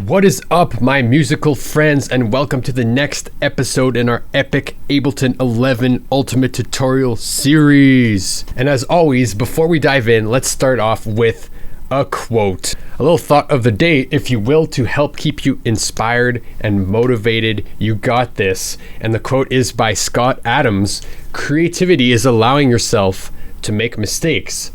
What is up, my musical friends, and welcome to the next episode in our epic Ableton 11 Ultimate Tutorial series. And as always, before we dive in, let's start off with a quote. A little thought of the day, if you will, to help keep you inspired and motivated. You got this. And the quote is by Scott Adams. Creativity is allowing yourself to make mistakes.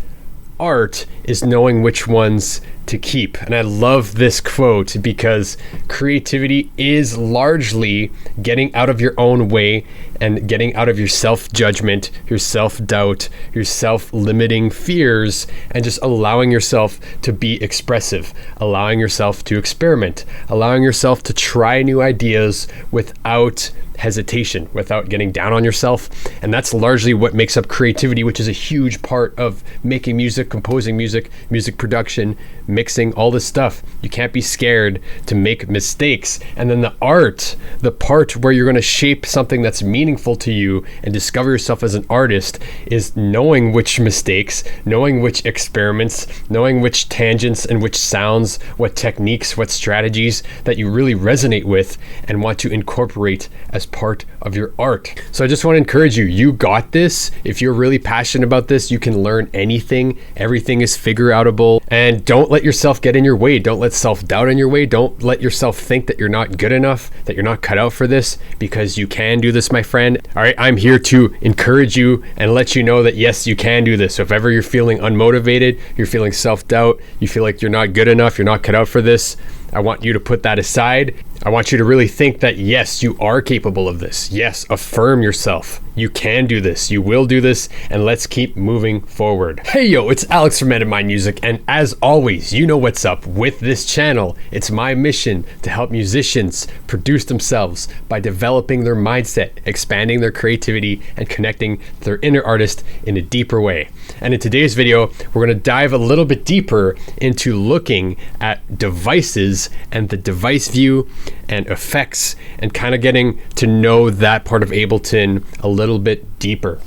Art is knowing which ones to keep. And I love this quote because creativity is largely getting out of your own way and getting out of your self-judgment, your self-doubt, your self-limiting fears, and just allowing yourself to be expressive, allowing yourself to experiment, allowing yourself to try new ideas without hesitation, without getting down on yourself. And that's largely what makes up creativity, which is a huge part of making music, composing music, music production, mixing, all this stuff. You can't be scared to make mistakes. And then the art, the part where you're going to shape something that's meaningful to you and discover yourself as an artist, is knowing which mistakes, knowing which experiments, knowing which tangents and which sounds, what techniques, what strategies that you really resonate with and want to incorporate as part of your art. So I just want to encourage you, you got this. If you're really passionate about this, you can learn anything. Everything is figure outable. And don't let yourself get in your way. Don't let self-doubt in your way. Don't let yourself think that you're not good enough, that you're not cut out for this, because you can do this, my friend. All right, I'm here to encourage you and let you know that yes, you can do this. So if ever you're feeling unmotivated, you're feeling self-doubt, you feel like you're not good enough, you're not cut out for this, I want you to put that aside. I want you to really think that yes, you are capable of this. Yes, affirm yourself. You can do this. You will do this, and let's keep moving forward. Hey yo, it's Alex from My Music, and as always, you know what's up with this channel. It's my mission to help musicians produce themselves by developing their mindset, expanding their creativity, and connecting to their inner artist in a deeper way. And in today's video, we're going to dive a little bit deeper into looking at devices and the device view and effects, and kind of getting to know that part of Ableton a little bit deeper.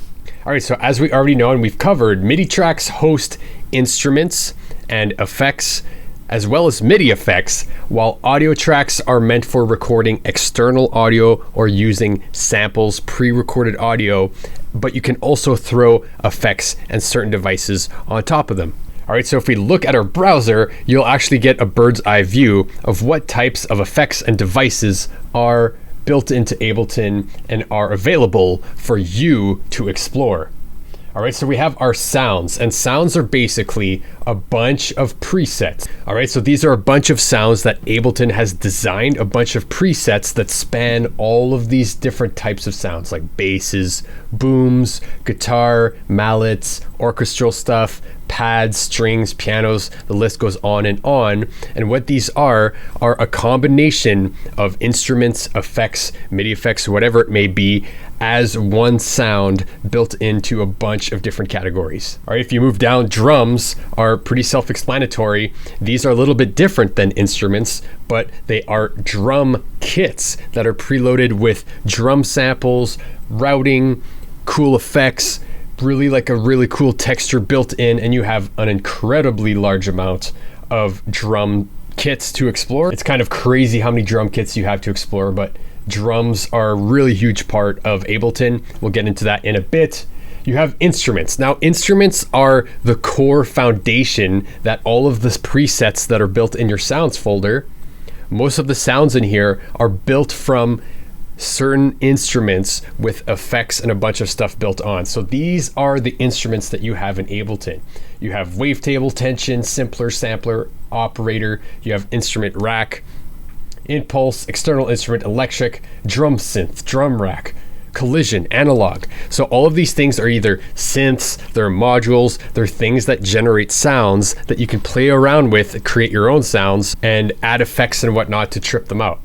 All right, so as we already know and we've covered, MIDI tracks host instruments and effects, as well as MIDI effects, while audio tracks are meant for recording external audio or using samples, pre-recorded audio, but you can also throw effects and certain devices on top of them. All right, so if we look at our browser, you'll actually get a bird's eye view of what types of effects and devices are built into Ableton and are available for you to explore. All right, so we have our sounds, and sounds are basically a bunch of presets. All right, so these are a bunch of sounds that Ableton has designed, a bunch of presets that span all of these different types of sounds, like basses, booms, guitar, mallets, orchestral stuff, pads, strings, pianos, the list goes on. And what these are a combination of instruments, effects, MIDI effects, whatever it may be, as one sound built into a bunch of different categories. All right, if you move down, drums are pretty self-explanatory. These are a little bit different than instruments, but they are drum kits that are preloaded with drum samples, routing, cool effects, really like a really cool texture built in, and you have an incredibly large amount of drum kits to explore. It's kind of crazy how many drum kits you have to explore, but drums are a really huge part of Ableton. We'll get into that in a bit. You have instruments. Now, instruments are the core foundation that all of the presets that are built in your sounds folder, most of the sounds in here are built from certain instruments with effects and a bunch of stuff built on. So these are the instruments that you have in Ableton. You have wavetable, tension, simpler, sampler, operator. You have instrument rack, impulse, external instrument, electric, drum synth, drum rack, collision, analog. So all of these things are either synths, they're modules, they're things that generate sounds that you can play around with, create your own sounds, and add effects and whatnot to trip them out.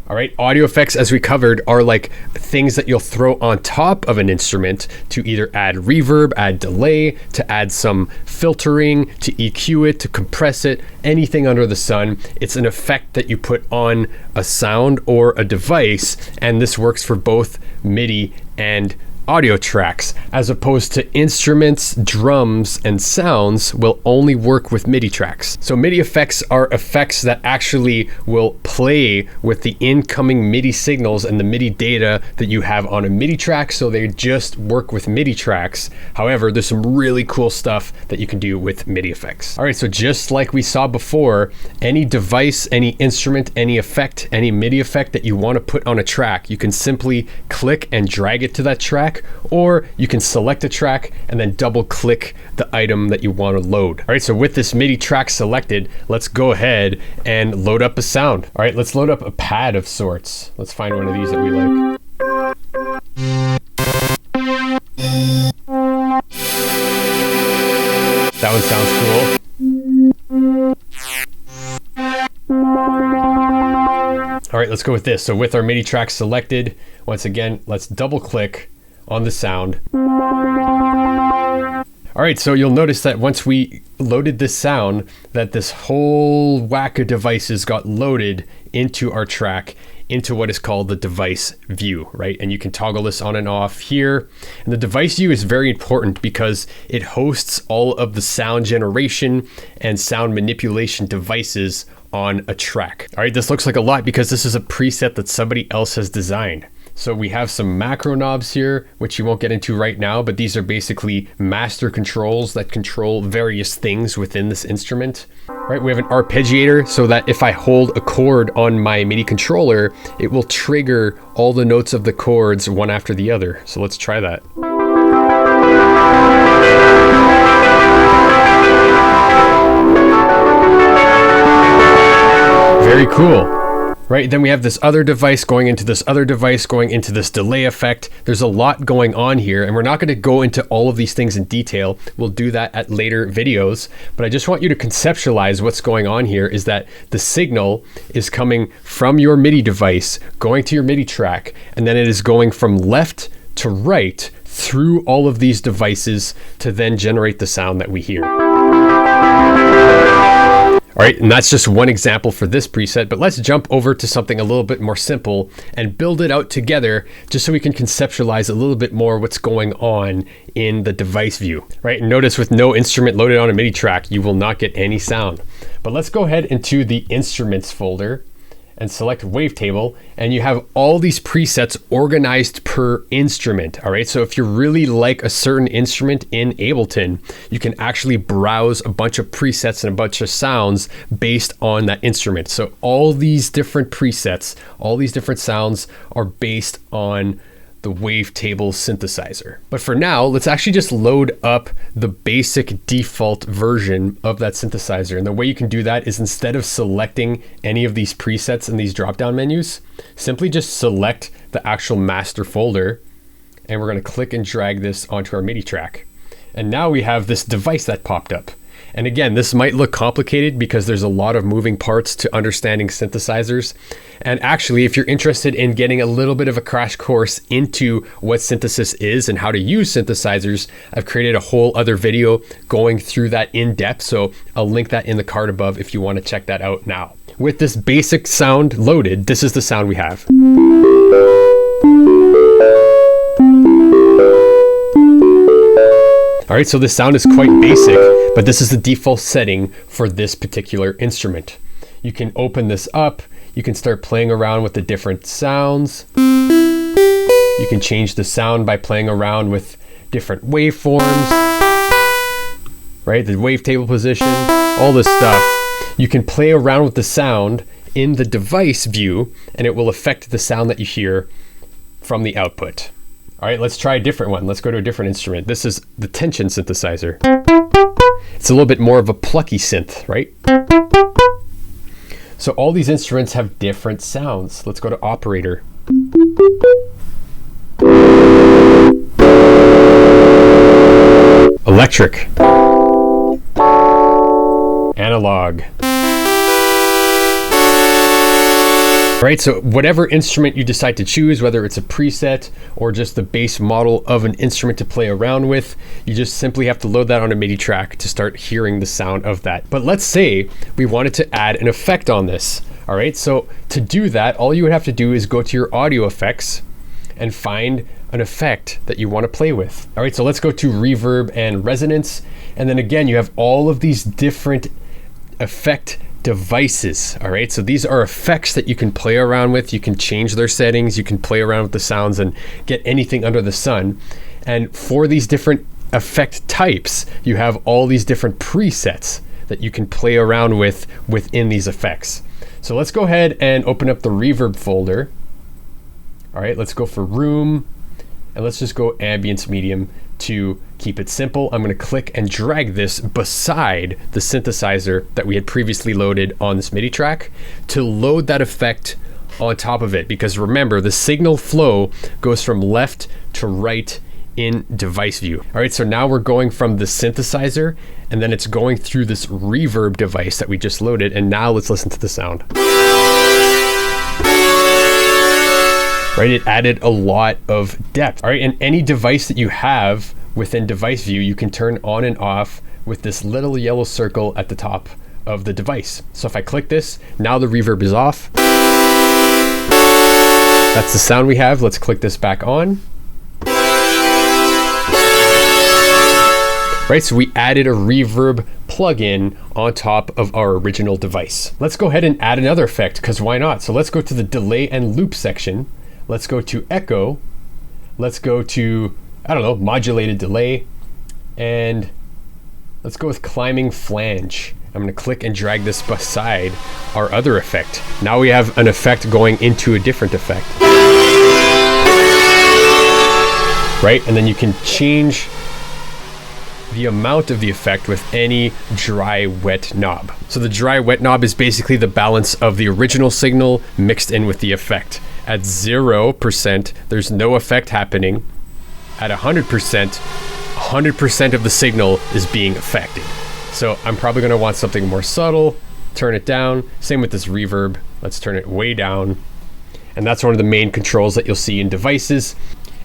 All right, audio effects, as we covered, are like things that you'll throw on top of an instrument to either add reverb, add delay, to add some filtering, to EQ it, to compress it, anything under the sun. It's an effect that you put on a sound or a device, and this works for both MIDI and audio tracks, as opposed to instruments, drums, and sounds will only work with MIDI tracks. So MIDI effects are effects that actually will play with the incoming MIDI signals and the MIDI data that you have on a MIDI track, so they just work with MIDI tracks. However, there's some really cool stuff that you can do with MIDI effects. All right, so just like we saw before, any device, any instrument, any effect, any MIDI effect that you want to put on a track, you can simply click and drag it to that track, or you can select a track and then double click the item that you want to load. All right, so with this MIDI track selected, let's go ahead and load up a sound. All right, let's load up a pad of sorts. Let's find one of these that we like. That one sounds cool. All right, let's go with this. So with our MIDI track selected, once again, let's double click on the sound. All right, so you'll notice that once we loaded this sound, that this whole whack of devices got loaded into our track, into what is called the device view, right? And you can toggle this on and off here. And the device view is very important because it hosts all of the sound generation and sound manipulation devices on a track. All right, this looks like a lot because this is a preset that somebody else has designed. So we have some macro knobs here, which you won't get into right now, but these are basically master controls that control various things within this instrument. Right, we have an arpeggiator so that if I hold a chord on my MIDI controller, it will trigger all the notes of the chords one after the other. So let's try that. Very cool. Right, then we have this other device going into this other device going into this delay effect. There's a lot going on here, and we're not going to go into all of these things in detail. We'll do that at later videos, but I just want you to conceptualize what's going on here is that the signal is coming from your MIDI device, going to your MIDI track, and then it is going from left to right through all of these devices to then generate the sound that we hear. All right, and that's just one example for this preset, but let's jump over to something a little bit more simple and build it out together just so we can conceptualize a little bit more what's going on in the device view, right? And notice with no instrument loaded on a MIDI track, you will not get any sound. But let's go ahead into the instruments folder and select wavetable, and you have all these presets organized per instrument. All right, so if you really like a certain instrument in Ableton, you can actually browse a bunch of presets and a bunch of sounds based on that instrument. So all these different presets, all these different sounds are based on the wavetable synthesizer. But for now, let's actually just load up the basic default version of that synthesizer. And the way you can do that is instead of selecting any of these presets in these drop-down menus, simply just select the actual master folder, and we're going to click and drag this onto our MIDI track. And now we have this device that popped up. And again, this might look complicated because there's a lot of moving parts to understanding synthesizers. And actually, if you're interested in getting a little bit of a crash course into what synthesis is and how to use synthesizers, I've created a whole other video going through that in depth. So I'll link that in the card above if you want to check that out now. With this basic sound loaded, this is the sound we have. All right, so the sound is quite basic, but this is the default setting for this particular instrument. You can open this up, you can start playing around with the different sounds. You can change the sound by playing around with different waveforms, right? The wavetable position, all this stuff. You can play around with the sound in the device view, and it will affect the sound that you hear from the output. All right, let's try a different one. Let's go to a different instrument. This is the tension synthesizer. It's a little bit more of a plucky synth, right? So all these instruments have different sounds. Let's go to operator. Electric. Analog. Right, so whatever instrument you decide to choose, whether it's a preset or just the base model of an instrument to play around with, you just simply have to load that on a MIDI track to start hearing the sound of that. But let's say we wanted to add an effect on this. All right, so to do that, all you would have to do is go to your audio effects and find an effect that you want to play with. All right, so let's go to reverb and resonance. And then again, you have all of these different effect devices. All right, so these are effects that you can play around with. You can change their settings, you can play around with the sounds and get anything under the sun. And for these different effect types, you have all these different presets that you can play around with within these effects. So let's go ahead and open up the reverb folder. All right, let's go for room, and let's just go ambience medium to keep it simple. I'm going to click and drag this beside the synthesizer that we had previously loaded on this MIDI track to load that effect on top of it, because remember, the signal flow goes from left to right in device view. All right, so now we're going from the synthesizer, and then it's going through this reverb device that we just loaded, and now let's listen to the sound. Right, it added a lot of depth. All right, and any device that you have within device view, you can turn on and off with this little yellow circle at the top of the device. So if I click this, now the reverb is off. That's the sound we have. Let's click this back on. Right, so we added a reverb plugin on top of our original device. Let's go ahead and add another effect, because why not? So let's go to the delay and loop section. Let's go to echo. Let's go to, I don't know, modulated delay. And let's go with climbing flange. I'm gonna click and drag this beside our other effect. Now we have an effect going into a different effect. Right, and then you can change the amount of the effect with any dry wet knob. So the dry wet knob is basically the balance of the original signal mixed in with the effect. At 0%, there's no effect happening. At 100% of the signal is being affected. So I'm probably gonna want something more subtle, turn it down. Same with this reverb, let's turn it way down. And that's one of the main controls that you'll see in devices.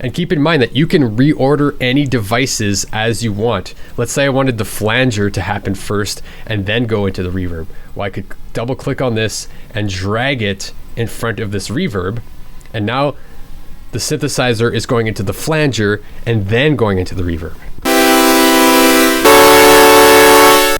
And keep in mind that you can reorder any devices as you want. Let's say I wanted the flanger to happen first and then go into the reverb. Well, I could double click on this and drag it in front of this reverb. And now the synthesizer is going into the flanger and then going into the reverb.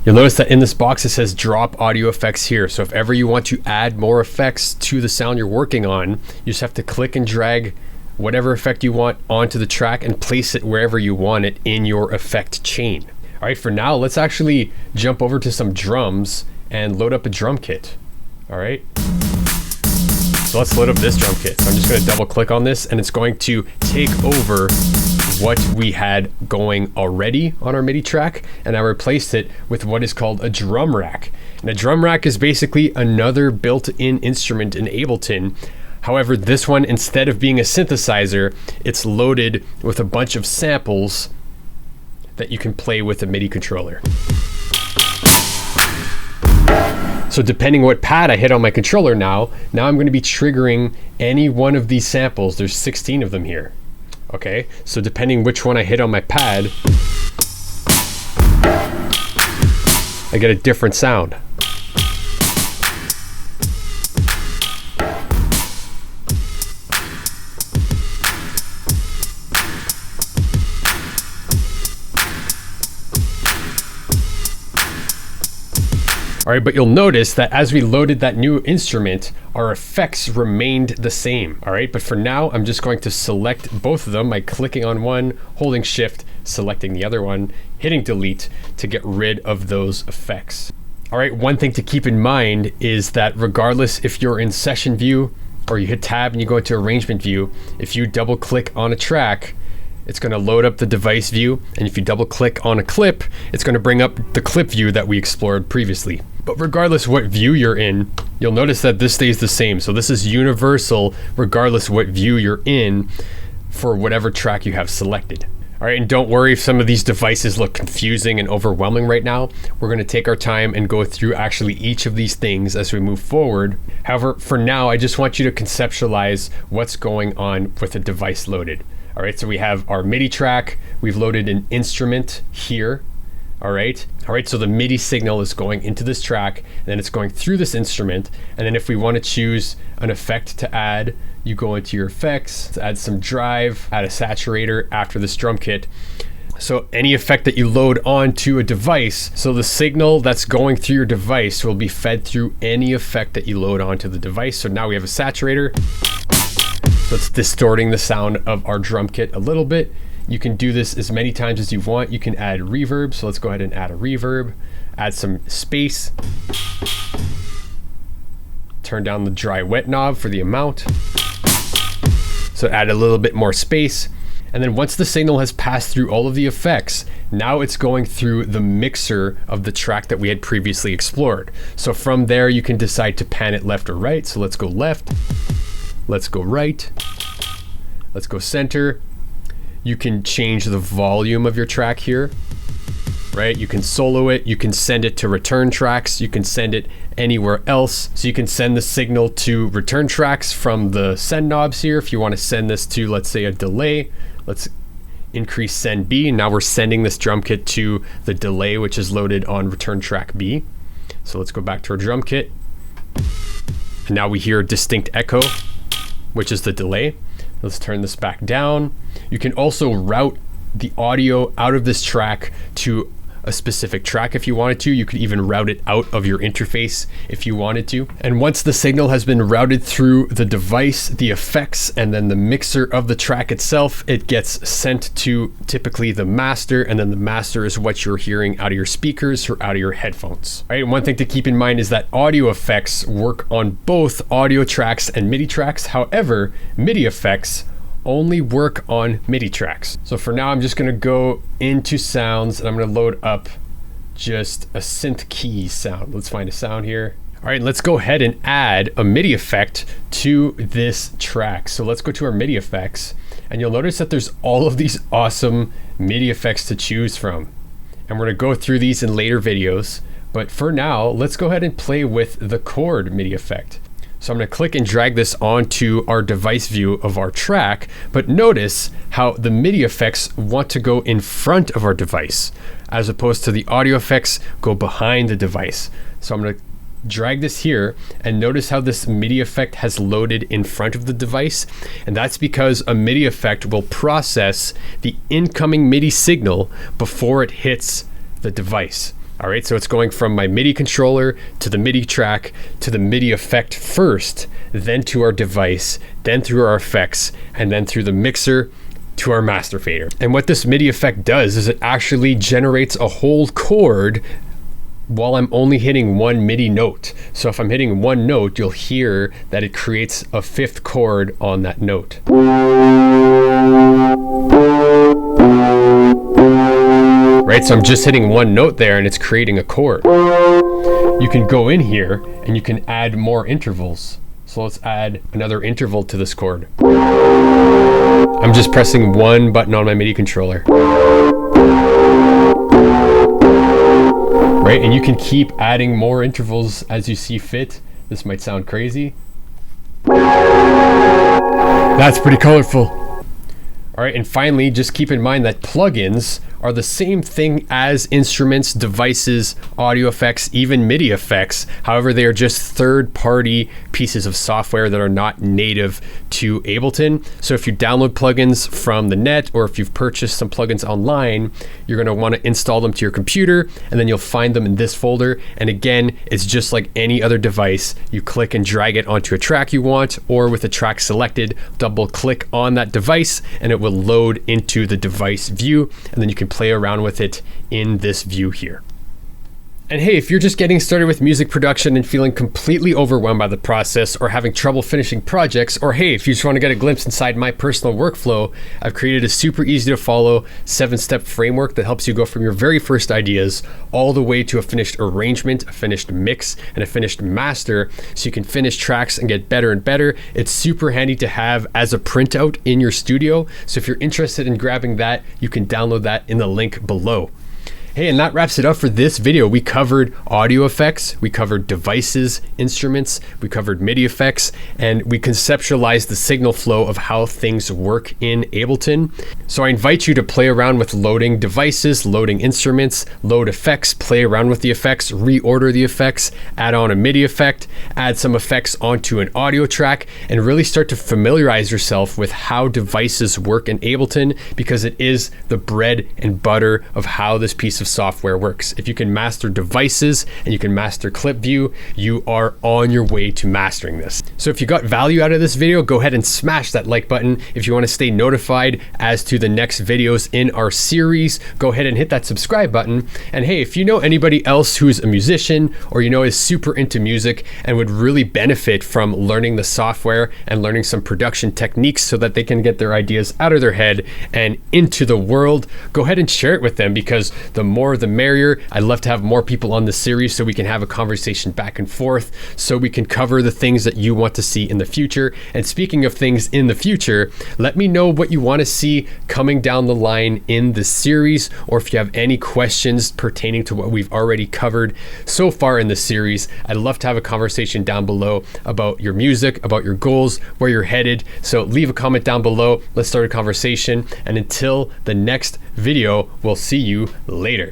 You'll notice that in this box it says drop audio effects here. So if ever you want to add more effects to the sound you're working on, you just have to click and drag whatever effect you want onto the track and place it wherever you want it in your effect chain. All right, for now, let's actually jump over to some drums and load up a drum kit. All right. So let's load up this drum kit. So I'm just going to double click on this, and it's going to take over what we had going already on our MIDI track, and I replaced it with what is called a drum rack. And a drum rack is basically another built-in instrument in Ableton. However, this one, instead of being a synthesizer, it's loaded with a bunch of samples that you can play with a MIDI controller. So depending what pad I hit on my controller now I'm going to be triggering any one of these samples. There's 16 of them here. Okay, so depending which one I hit on my pad, I get a different sound. All right, but you'll notice that as we loaded that new instrument, our effects remained the same. All right, but for now, I'm just going to select both of them by clicking on one, holding shift, selecting the other one, hitting delete to get rid of those effects. All right, one thing to keep in mind is that regardless if you're in session view or you hit tab and you go into arrangement view, if you double click on a track, it's going to load up the device view, and if you double click on a clip, it's going to bring up the clip view that we explored previously. But regardless what view you're in, you'll notice that this stays the same. So this is universal regardless what view you're in for whatever track you have selected. All right, and don't worry if some of these devices look confusing and overwhelming right now. We're going to take our time and go through actually each of these things as we move forward. However, for now, I just want you to conceptualize what's going on with a device loaded. All right, so we have our MIDI track, we've loaded an instrument here. All right, so the MIDI signal is going into this track, and then it's going through this instrument. And then if we want to choose an effect to add, you go into your effects, to add some drive, add a saturator after this drum kit. So any effect that you load onto a device, so the signal that's going through your device will be fed through any effect that you load onto the device. So now we have a saturator. So it's distorting the sound of our drum kit a little bit. You can do this as many times as you want. You can add reverb. So let's go ahead and add a reverb, add some space, turn down the dry wet knob for the amount. So add a little bit more space. And then once the signal has passed through all of the effects, now it's going through the mixer of the track that we had previously explored. So from there, you can decide to pan it left or right. So let's go left, let's go right, let's go center. You can change the volume of your track here, right? You can solo it, you can send it to return tracks, you can send it anywhere else. So you can send the signal to return tracks from the send knobs here. If you want to send this to, let's say, a delay, let's increase send B. Now we're sending this drum kit to the delay, which is loaded on return track B. So let's go back to our drum kit. And now we hear a distinct echo, which is the delay. Let's turn this back down. You can also route the audio out of this track to a specific track if you wanted to. You could even route it out of your interface if you wanted to. And once the signal has been routed through the device, the effects, and then the mixer of the track itself, it gets sent to typically the master, and then the master is what you're hearing out of your speakers or out of your headphones. All right, and one thing to keep in mind is that audio effects work on both audio tracks and MIDI tracks. However, MIDI effects only work on MIDI tracks. So for now, I'm just gonna go into sounds and I'm gonna load up just a synth key sound. Let's find a sound here. All right, let's go ahead and add a MIDI effect to this track. So let's go to our MIDI effects, and you'll notice that there's all of these awesome MIDI effects to choose from. And we're gonna go through these in later videos, but for now, let's go ahead and play with the chord MIDI effect. So I'm going to click and drag this onto our device view of our track, but notice how the MIDI effects want to go in front of our device, as opposed to the audio effects go behind the device. So I'm going to drag this here, and notice how this MIDI effect has loaded in front of the device. And that's because a MIDI effect will process the incoming MIDI signal before it hits the device. All right, so it's going from my MIDI controller to the MIDI track to the MIDI effect first, then to our device, then through our effects, and then through the mixer to our master fader. And what this MIDI effect does is it actually generates a whole chord while I'm only hitting one MIDI note. So if I'm hitting one note, you'll hear that it creates a fifth chord on that note. Right, so I'm just hitting one note there and it's creating a chord. You can go in here and you can add more intervals. So let's add another interval to this chord. I'm just pressing one button on my MIDI controller. Right, and you can keep adding more intervals as you see fit. This might sound crazy. That's pretty colorful. All right, and finally, just keep in mind that plugins are the same thing as instruments, devices, audio effects, even MIDI effects. However, they are just third-party pieces of software that are not native to Ableton. So if you download plugins from the net, or if you've purchased some plugins online, you're gonna wanna install them to your computer, and then you'll find them in this folder. And again, it's just like any other device. You click and drag it onto a track you want, or with a track selected, double click on that device, and it will load into the device view, and then you can play around with it in this view here. And hey, if you're just getting started with music production and feeling completely overwhelmed by the process, or having trouble finishing projects, or hey, if you just want to get a glimpse inside my personal workflow, I've created a super easy to follow 7-step framework that helps you go from your very first ideas all the way to a finished arrangement, a finished mix, and a finished master, so you can finish tracks and get better and better. It's super handy to have as a printout in your studio. So if you're interested in grabbing that, you can download that in the link below. Hey, and that wraps it up for this video. We covered audio effects, we covered devices, instruments, we covered MIDI effects, and we conceptualized the signal flow of how things work in Ableton. So I invite you to play around with loading devices, loading instruments, load effects, play around with the effects, reorder the effects, add on a MIDI effect, add some effects onto an audio track, and really start to familiarize yourself with how devices work in Ableton, because it is the bread and butter of how this piece of software works. If you can master devices and you can master clip view, you are on your way to mastering this. So if you got value out of this video, go ahead and smash that like button. If you want to stay notified as to the next videos in our series, go ahead and hit that subscribe button. And hey, if you know anybody else who's a musician or is super into music and would really benefit from learning the software and learning some production techniques so that they can get their ideas out of their head and into the world, go ahead and share it with them, because the more the merrier. I'd love to have more people on the series so we can have a conversation back and forth, so we can cover the things that you want to see in the future. And speaking of things in the future, let me know what you want to see coming down the line in the series, or if you have any questions pertaining to what we've already covered so far in the series. I'd love to have a conversation down below about your music, about your goals, where you're headed. So leave a comment down below. Let's start a conversation. And until the next video, we'll see you later.